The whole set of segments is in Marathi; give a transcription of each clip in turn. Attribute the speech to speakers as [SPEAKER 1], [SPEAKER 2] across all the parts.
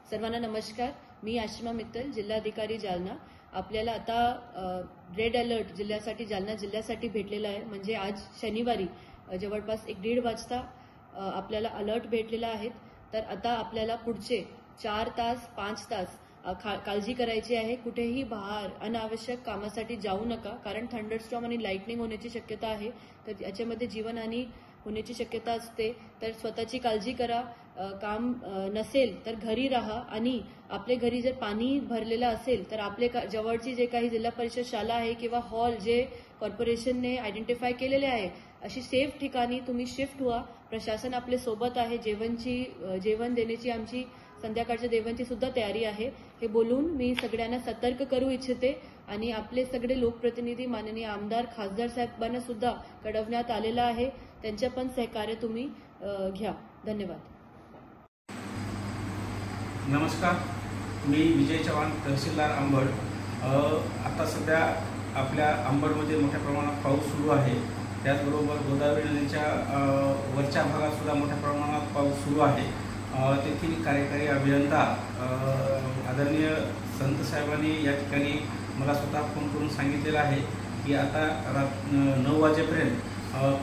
[SPEAKER 1] सर्वांना नमस्कार। मी आशिमा मित्तल, जिल्हाधिकारी जालना। आपल्याला आता रेड अलर्ट जिल्ह्यासाठी जालना जिल्ह्यासाठी भेटलेला आहे। म्हणजे आज शनिवारी जवळपास 1:30 वाजता आपल्याला अलर्ट भेटलेला आहे। तर आता आपल्याला पुढचे 4 तास 5 तास काळजी करायची आहे। कुठेही बाहेर अनावश्यक कामासाठी जाऊ नका, कारण थंडरस्टॉर्म आणि लाइटनिंग होण्याची शक्यता आहे। तर याच्यामध्ये जीवनहानी होण्याची शक्यता असते। तर स्वतःची काळजी करा। काम नसेल तर घरी राहा, आणि आपले घरी जर पाणी भरलेलं असेल तर आपले जवळची जे काही जिल्हा परिषद शाळा आहे किंवा हॉल जे कॉर्पोरेशनने आयडेंटिफाय केलेले आहे, अशी सेफ ठिकाणी तुम्ही शिफ्ट व्हा। प्रशासन आपले सोबत आहे। जेवण देण्याची आमची संध्याकाळच्या जेवणाची सुद्धा तयारी आहे। हे बोलून मी सगळ्यांना सतर्क करू इच्छिते, आणि आपले सगळे लोकप्रतिनिधी माननीय आमदार खासदार साहेबांना सुद्धा कळवण्यात आलेलं आहे। त्यांचे पण सहकार्य तुम्ही घ्या। धन्यवाद।
[SPEAKER 2] नमस्कार, मी विजय चव्हाण, तहसीलदार अंबड। आता सध्या आपल्या अंबडमध्ये मोठ्या प्रमाणात पाऊस सुरू आहे। त्याचबरोबर गोदावरी नदीच्या वरच्या भागात सुद्धा मोठ्या प्रमाणात पाऊस सुरू आहे। तेथील कार्यकारी अभियंता आदरणीय संत साहेबांनी या ठिकाणी मला स्वतः फोन करून सांगितलेलं आहे की आता 9 वाजेपर्यंत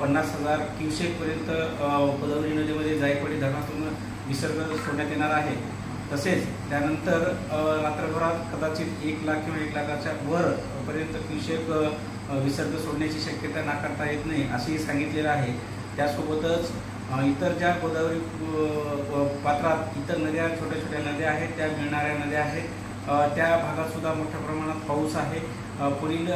[SPEAKER 2] 50,000 क्युसेकपर्यंत गोदावरी नदीमध्ये जायकवाडी धरणातून विसर्ग सोडण्यात येणार आहे। तसेच त्यानंतर रात्रभरात कदाचित 1 लाख किंवा 1 लाखाच्या वरपर्यंत क्युसेक विसर्ग सोडण्याची शक्यता नाकारता येत नाही, असेही सांगितलेलं आहे। त्यासोबतच इतर ज्या गोदावरी पात्रात इतर नद्या, छोट्या छोट्या नद्या आहेत, त्या मिळणाऱ्या नद्या आहेत, त्या भागात सुद्धा मोठ्या प्रमाणात पाऊस आहे। पुढील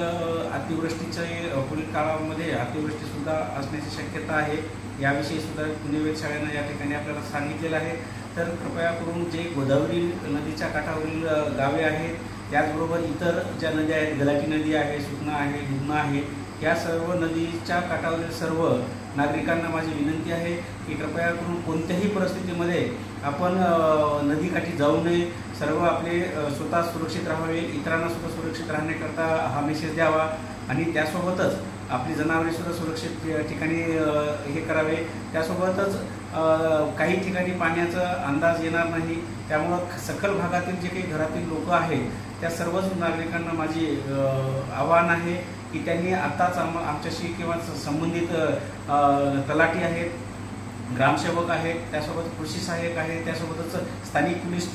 [SPEAKER 2] पुढील काळामध्ये अतिवृष्टीसुद्धा असण्याची शक्यता आहे। याविषयी सुद्धा पुणे वेधशाळेनं या ठिकाणी आपल्याला सांगितलेलं आहे। तर कृपया करून जे गोदावरी नदीच्या काठावरील गावे आहेत, त्याचबरोबर इतर ज्या नद्या आहेत, गलाटी नदी आहे, सुतना आहे, दुधना आहे, या सर्व नदीच्या काठावरील सर्व नागरिकांना माझी विनंती आहे की कृपया करून कोणत्याही परिस्थितीमध्ये आपण नदीकाठी जाऊ नये। सर्व आपले स्वतः सुरक्षित राहावे, इतरांना सुद्धा सुरक्षित राहण्याकरता हा मेसेज द्यावा, आणि त्यासोबतच आपली जनावरे सुद्धा सुरक्षित ठिकाणी हे करावे। त्यासोबतच काही ठिकाणी पाण्याचा अंदाज येणार नाही, त्यामुळं सखल भागातील जे काही घरातील लोक आहेत त्या सर्वच नागरिकांना माझी आवाहन आहे की त्यांनी आताच आमच्याशी किंवा संबंधित तलाठी आहेत, ग्रामसेवक आहेत, त्यासोबत कृषी सहाय्यक आहेत, त्यासोबतच स्थानिक पोलीस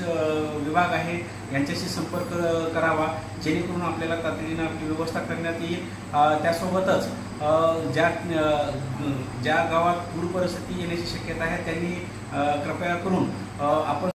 [SPEAKER 2] विभाग आहे, यांच्याशी संपर्क करावा, जेणेकरून आपल्याला तातडीनं आपली व्यवस्था करण्यात येईल। त्यासोबतच ज्या गावात पूर परिस्थिती येण्याची शक्यता आहे त्यांनी कृपया करून आपण